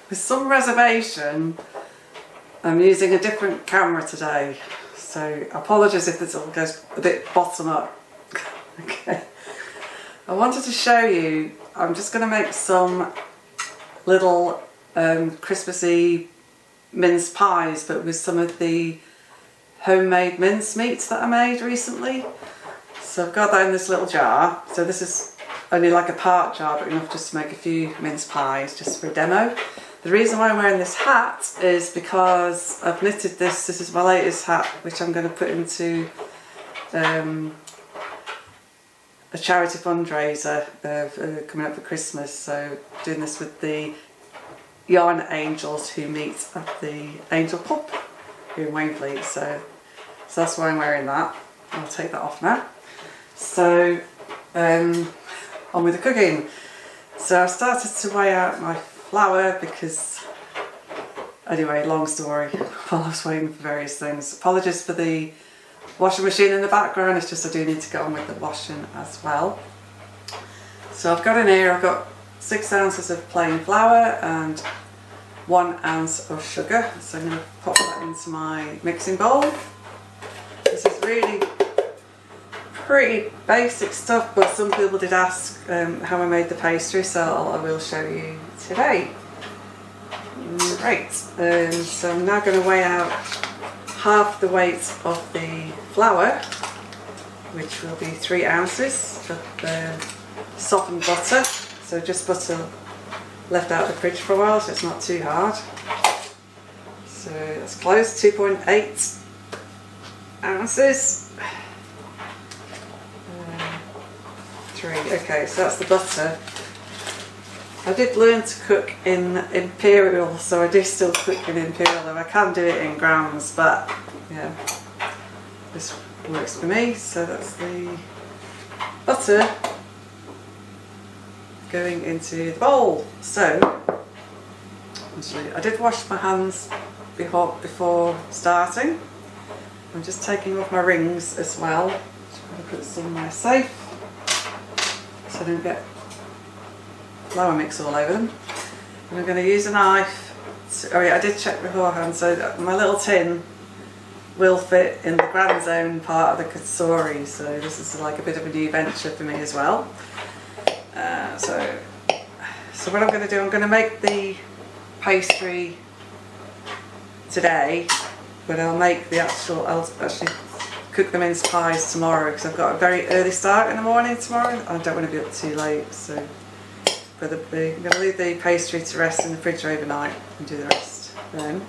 With some reservation, I'm using a different camera today, so apologies if this all goes a bit bottom up. Okay. I wanted to show you, I'm just going to make some little Christmassy mince pies, but with some of the homemade mince meats that I made recently. So I've got that in this little jar. So this is only like a part jar, but enough just to make a few mince pies just for a demo. The reason why I'm wearing this hat is because I've knitted this. This is my latest hat, which I'm going to put into a charity fundraiser coming up for Christmas. So doing this with the Yarn Angels who meet at the Angel Pub here in Wainfleet. So that's why I'm wearing that. I'll take that off now. So on with the cooking. So I've started to weigh out my flour because, anyway, long story, while I was waiting for various things. Apologies for the washing machine in the background, it's just I do need to get on with the washing as well. So I've got in here, I've got 6 ounces of plain flour and 1 ounce of sugar. So I'm going to pop that into my mixing bowl. This is really pretty basic stuff, but some people did ask how I made the pastry, so I will show you today. Right, so I'm now going to weigh out half the weight of the flour, which will be 3 ounces of softened butter, so just butter left out of the fridge for a while so it's not too hard. So that's close, 2.8 ounces. 3, okay, so that's the butter. I did learn to cook in imperial, so I do still cook in imperial, though I can do it in grams, but yeah, this works for me. So that's the butter going into the bowl. So actually I did wash my hands before starting. I'm just taking off my rings as well. Trying to put some in my safe so I don't get flour mix all over them. And I'm going to use a knife. Oh yeah, I did check beforehand, so my little tin will fit in the Grand Zone part of the Cossori, so this is like a bit of a new venture for me as well. So what I'm going to do, I'm going to make the pastry today, but I'll actually cook the mince pies tomorrow because I've got a very early start in the morning tomorrow. I don't want to be up too late, so I'm going to leave the pastry to rest in the fridge overnight and do the rest then.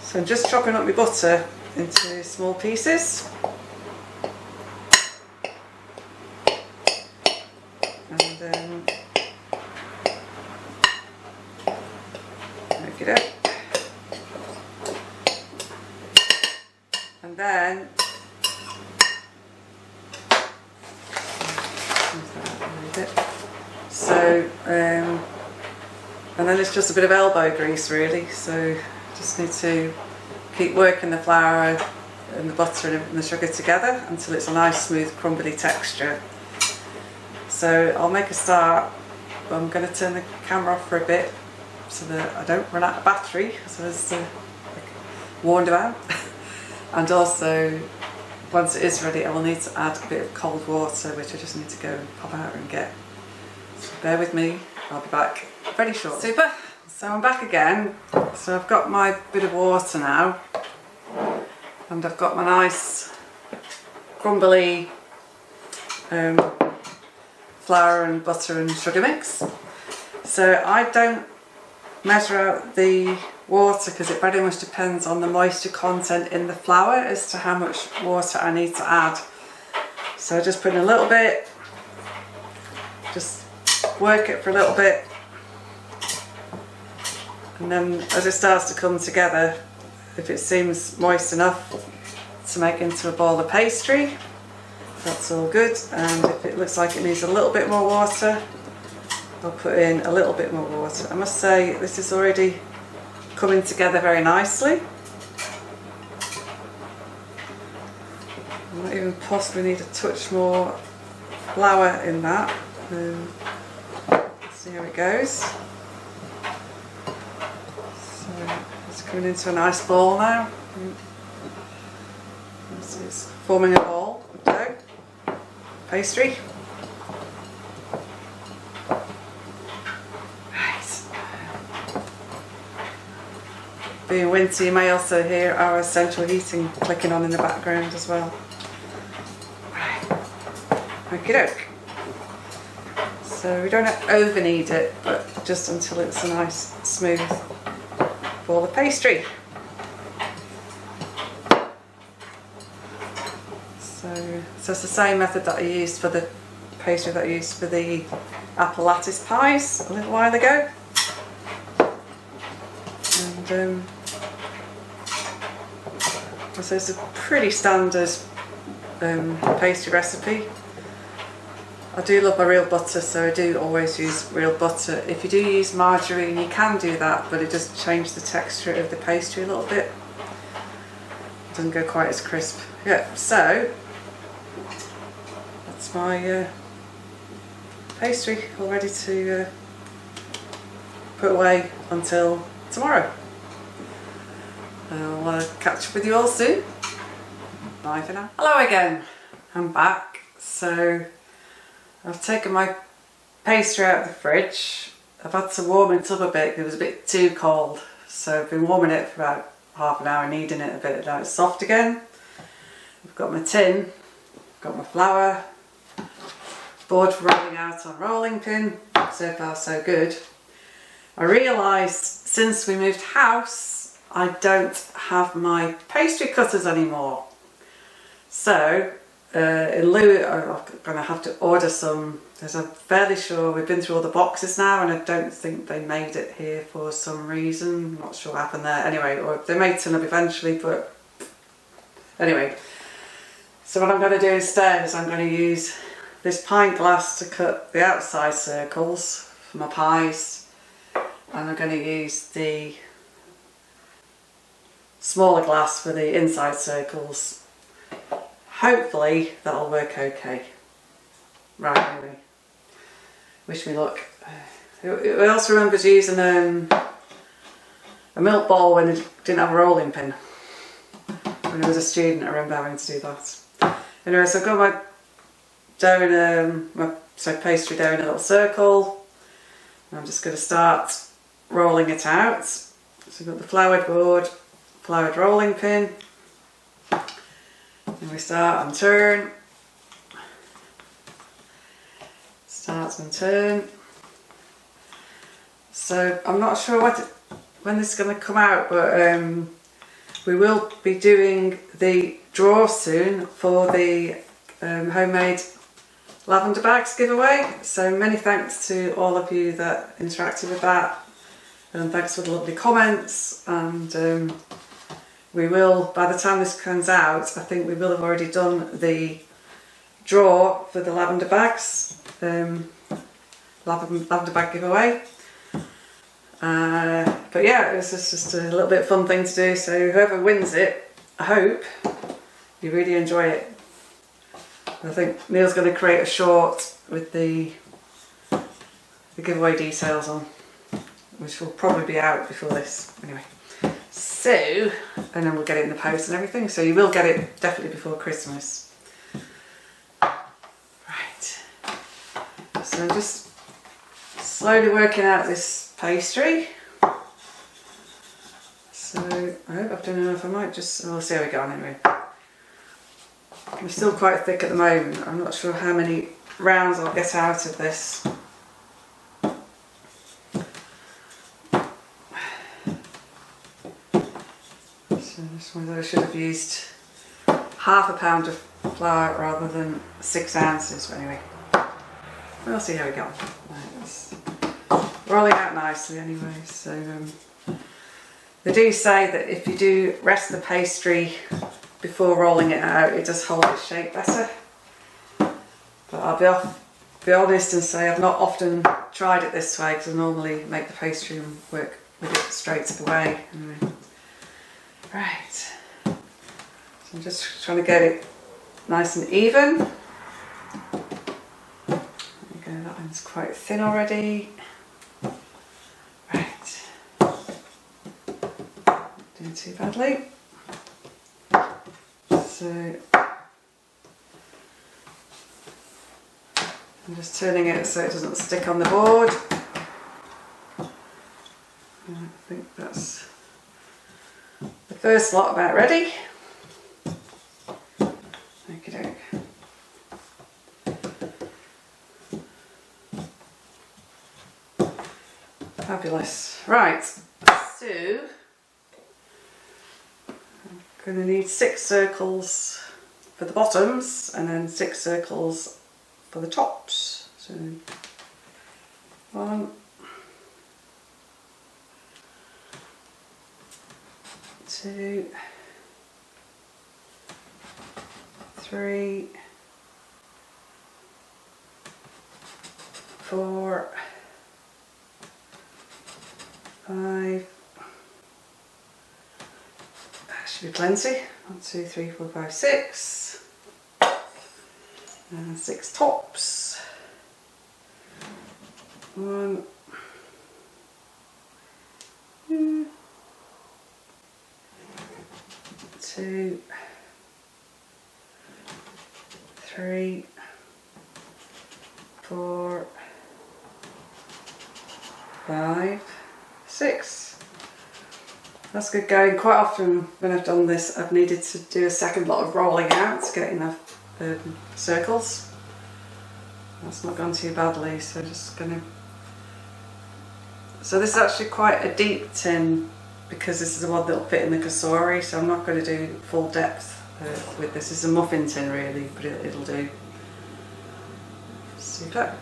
So I'm just chopping up my butter into small pieces. And make it up. And then and then it's just a bit of elbow grease really, so just need to keep working the flour and the butter and the sugar together until it's a nice smooth crumbly texture. So I'll make a start, but I'm going to turn the camera off for a bit so that I don't run out of battery, as I was warned about. And also, once it is ready, I will need to add a bit of cold water, which I just need to go and pop out and get. So bear with me, I'll be back very shortly. Super, so I'm back again. So I've got my bit of water now, and I've got my nice crumbly flour and butter and sugar mix. So I don't measure out the water because it very much depends on the moisture content in the flour as to how much water I need to add. So I just put in a little bit, just work it for a little bit, and then as it starts to come together, if it seems moist enough to make into a ball of pastry, that's all good. And if it looks like it needs a little bit more water, I'll put in a little bit more water. I must say this is already coming together very nicely. I might even possibly need a touch more flour in that. Let's see how it goes. So it's coming into a nice ball now. It's forming a ball of dough, pastry. Right. Being winter, you may also hear our central heating clicking on in the background as well. Okie doke. So we don't over knead it, but just until it's a nice smooth ball of pastry. So it's the same method that I used for the pastry that I used for the apple lattice pies a little while ago. And so it's a pretty standard pastry recipe. I do love my real butter, so I do always use real butter. If you do use margarine, you can do that, but it does change the texture of the pastry a little bit. It doesn't go quite as crisp. Yeah, so that's my pastry all ready to put away until tomorrow. I'll catch up with you all soon. Bye for now. Hello again, I'm back. So I've taken my pastry out of the fridge. I've had to warm it up a bit because it was a bit too cold. So I've been warming it for about half an hour, kneading it a bit. Now it's soft again. I've got my tin, got my flour, board for rolling out on rolling pin. So far so good. I realised since we moved house I don't have my pastry cutters anymore. So in lieu, I'm going to have to order some, because I'm fairly sure we've been through all the boxes now and I don't think they made it here for some reason. I'm not sure what happened there. Anyway, or they may turn up eventually, but anyway. So what I'm going to do instead is I'm going to use this pint glass to cut the outside circles for my pies, and I'm going to use the smaller glass for the inside circles. Hopefully that'll work okay. Right, anyway. Wish me luck. I also remembered using a milk bowl when it didn't have a rolling pin. When I was a student, I remember having to do that. Anyway, so I've got my dough in pastry dough in a little circle. I'm just going to start rolling it out. So I've got the floured board, floured rolling pin. And we start and turn. Start and turn. So I'm not sure when this is going to come out, but we will be doing the draw soon for the homemade lavender bags giveaway. So many thanks to all of you that interacted with that, and thanks for the lovely comments. And we will, by the time this comes out, I think we will have already done the draw for the lavender bags, lavender bag giveaway. But yeah, it was just a little bit fun thing to do, so whoever wins it, I hope you really enjoy it. I think Neil's going to create a short with the giveaway details on, which will probably be out before this anyway. So, and then we'll get it in the post and everything, so you will get it definitely before Christmas. Right, so I'm just slowly working out this pastry. So I hope I've done enough. I might just, we'll see how we go on anyway. I'm still quite thick at the moment. I'm not sure how many rounds I'll get out of this. So this one I should have used half a pound of flour rather than 6 ounces. But anyway, we'll see how we go. Right, it's rolling out nicely anyway. So they do say that if you do rest the pastry before rolling it out, it does hold its shape better. But I'll be be honest and say I've not often tried it this way, because I normally make the pastry and work with it straight away. Anyway. Right, so I'm just trying to get it nice and even. There we go, that one's quite thin already. Right, not doing too badly. So I'm just turning it so it doesn't stick on the board. And I think that's the first lot about ready. Okey-doke. Fabulous. Right, so I'm going to need 6 circles for the bottoms and then 6 circles for the tops. So 1, 2, 3, 4, 5. That should be plenty. 1, 2, 3, 4, 5, 6. And 6 tops. 1, 2, 3, 4, 5, 6. That's good going. Quite often when I've done this I've needed to do a second lot of rolling out to get enough circles. That's not gone too badly, so just gonna... So this is actually quite a deep tin because this is the one that'll fit in the Cossori, so I'm not going to do full depth with this. It's a muffin tin really, but it'll do. Super.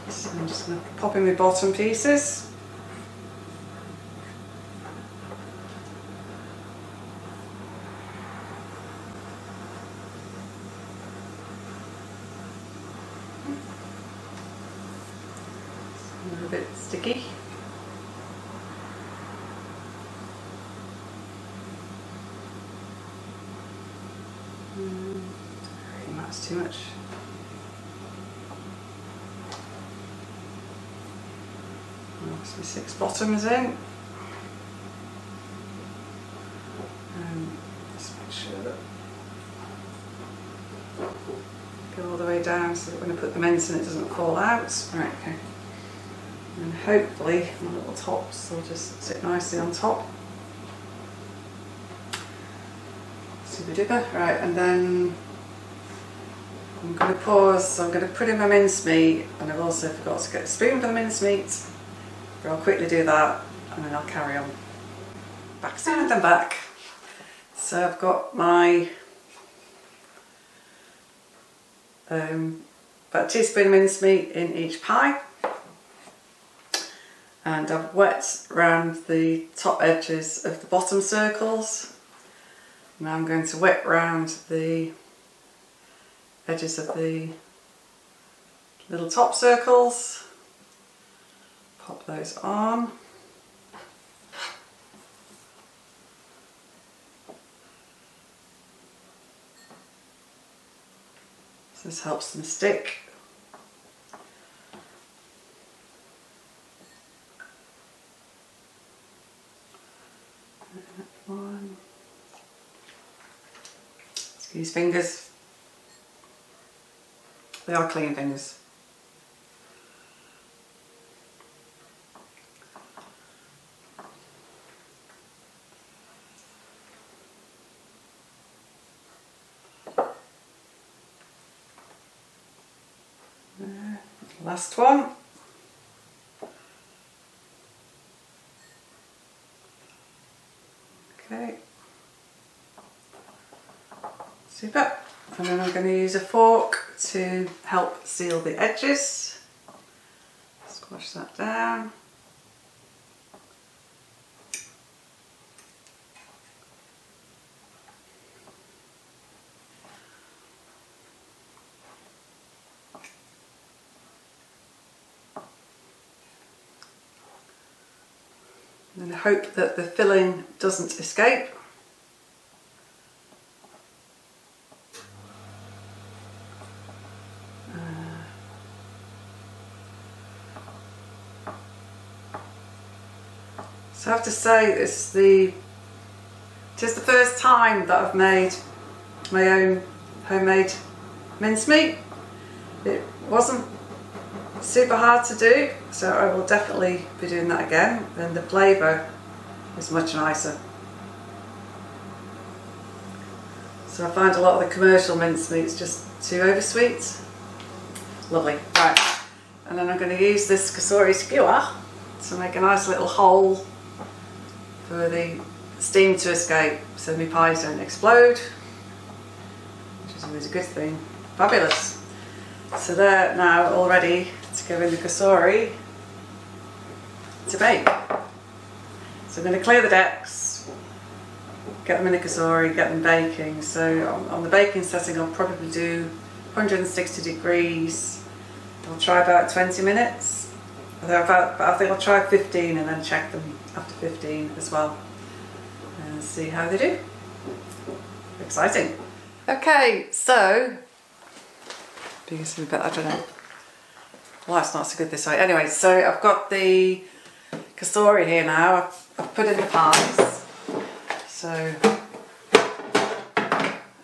So I'm just going to pop in my bottom pieces. A little bit sticky. That's too much. That's my 6 bottoms in. Just make sure that go all the way down so that when I put the mince in it doesn't fall out. Right, okay. And hopefully my little tops will just sit nicely on top. Super duper. Right, and then I'm going to pause, so I'm going to put in my mincemeat, and I've also forgot to get a spoon for the mincemeat, but I'll quickly do that and then I'll carry on. Back soon. And I'm back. So I've got my about a teaspoon of mincemeat in each pie, and I've wet round the top edges of the bottom circles. Now I'm going to wet round the edges of the little top circles, pop those on. So this helps them stick. One. Excuse fingers. They are clean fingers. Last one. Okay. Super. And then I'm going to use a fork to help seal the edges. Squash that down. and hope that the filling doesn't escape. So I have to say it is the first time that I've made my own homemade mincemeat. It wasn't super hard to do, so I will definitely be doing that again, and the flavour is much nicer. So I find a lot of the commercial mincemeats just too oversweet. Lovely. Right, and then I'm going to use this Cossori skewer to make a nice little hole for the steam to escape so my pies don't explode, which is always a good thing. Fabulous. So they're now all ready to go in the Cossori to bake. So I'm going to clear the decks, get them in the Cossori, get them baking. So on the baking setting I'll probably do 160 degrees. I'll try about 20 minutes. I think I'll try 15 and then check them after 15 as well and see how they do. Exciting. Okay, so I don't know. Life's not so good this way. Anyway, so I've got the Cossori here now. I've put in the pies. So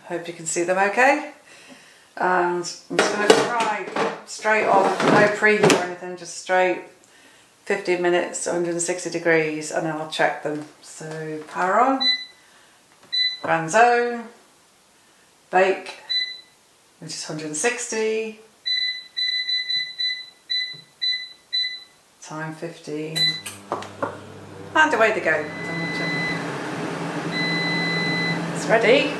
hope you can see them okay. And I'm just going to try straight on, no preheat or anything, just straight 15 minutes, 160 degrees, and then I'll check them. So power on, grand zone, bake, which is 160, time 15, and away they go. It's ready.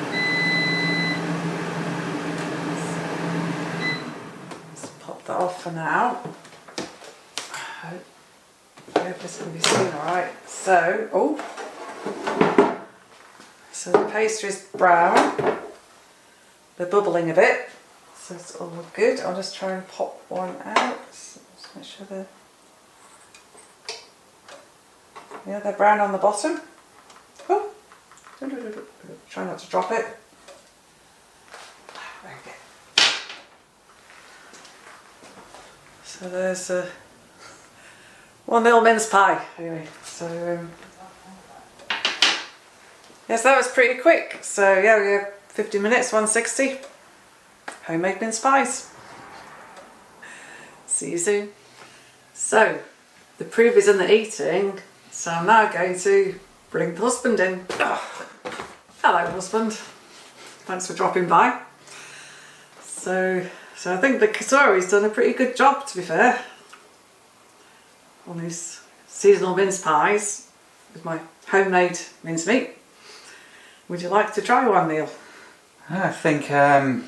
Let's pop that off for now. I hope this can be seen alright. So, so the pastry's brown. They're bubbling a bit, so it's all good. I'll just try and pop one out. So just make sure they're brown on the bottom. Oh. Try not to drop it. There we go. So there's a 1-0 mince pie. Anyway, so yes, that was pretty quick. So yeah, we have 50 minutes, 160. Homemade mince pies. See you soon. So the proof is in the eating. So I'm now going to bring the husband in. Oh, hello, husband. Thanks for dropping by. So I think the Cossori's done a pretty good job, to be fair, on these seasonal mince pies with my homemade mincemeat. Would you like to try one, Neil? I think I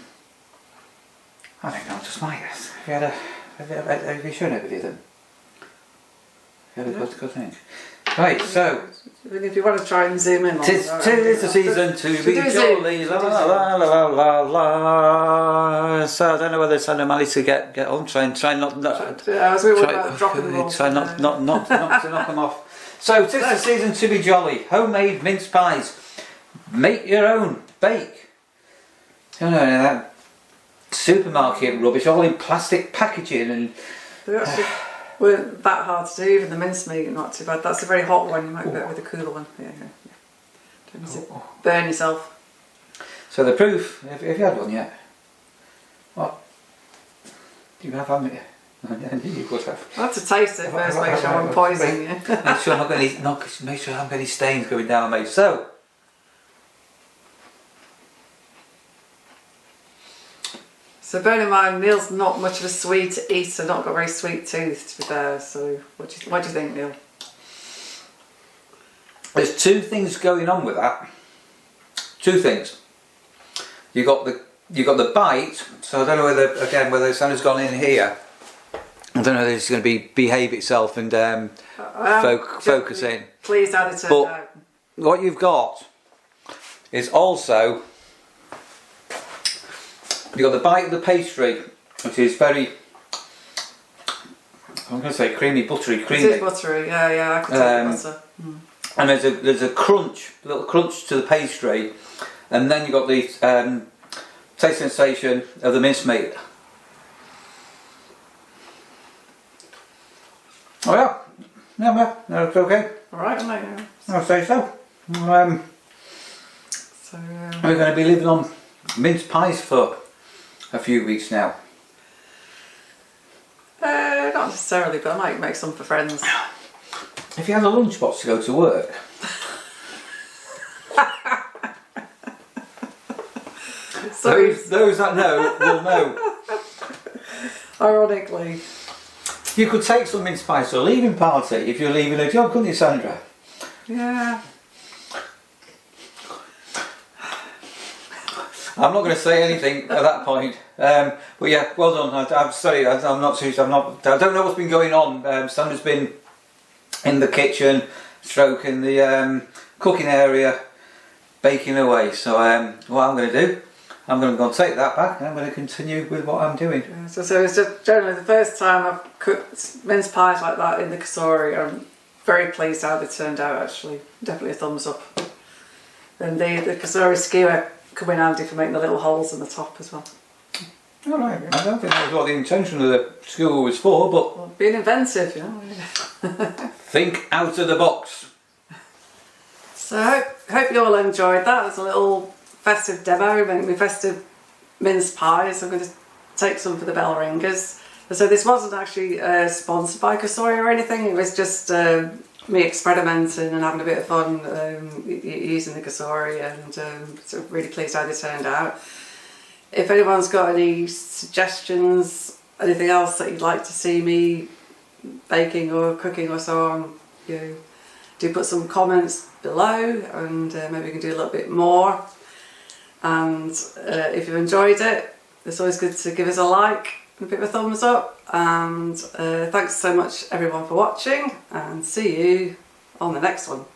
just might. Have you shown everybody them? Have you got to think? Right, so if you want to try and zoom in, tis the season to be jolly, la la la la la la. So I don't know whether Sandra managed to get on. Try not. As we were about dropping them all. Try not to knock them off. So tis the season to be jolly. Homemade mince pies. Make your own. Bake. You know that supermarket rubbish, all in plastic packaging and. They actually weren't that hard to do. Even the mincemeat, not too bad. That's a very hot one. You might better with a cooler one. Yeah. Don't need to burn yourself. So the proof. Have you had one yet? What? Do you have, haven't you? You could have. I have to taste it first. Make sure I'm poisoning you. Make sure I'm not going to. Make sure I haven't got any stains going down, mate. So. So bear in mind, Neil's not much of a sweet eater, not got a very sweet tooth to be fair, so what do you think, Neil? There's two things going on with that. Two things. You got the bite, so I don't know whether Sandra's gone in here. I don't know whether it's going to behave itself and focus in. Please add it out. What you've got is also you've got the bite of the pastry, which is very I'm going to say creamy, buttery, It creamy. is buttery, yeah, I could take the butter. And there's a crunch, a little crunch to the pastry, and then you've got the taste sensation of the mincemeat. Oh yeah, that's okay. Alright, mate. I'll say so. So, We're going to be living on mince pies for a few weeks now. not necessarily, but I might make some for friends. If you had a lunchbox to go to work, So, those that know will know. ironically. You could take some mince pies to a leaving party if you're leaving a job, couldn't you, Sandra? Yeah. I'm not going to say anything at that point. But yeah, well done. I'm sorry, I'm not too. I don't know what's been going on. Sandra's been in the kitchen, stroking the cooking area, baking away. So what I'm going to do, I'm going to go and take that back, and I'm going to continue with what I'm doing. Yeah, so it's just generally the first time I've cooked mince pies like that in the Cossori. I'm very pleased how they turned out. Actually, definitely a thumbs up. And the Cossori skewer come in handy for making the little holes in the top as well. All right. I don't think that was what the intention of the skewer was for, but Well, being inventive, you know. think out of the box. So hope you all enjoyed that. It's a little festive demo, making me festive mince pies. I'm going to take some for the bell ringers. So this wasn't actually sponsored by Cossori or anything. It was just me experimenting and having a bit of fun using the Cossori, and so really pleased how they turned out. If anyone's got any suggestions, anything else that you'd like to see me baking or cooking or so on, do put some comments below, and maybe we can do a little bit more. And if you've enjoyed it, it's always good to give us a like and a bit of a thumbs up. And thanks so much everyone for watching, and see you on the next one.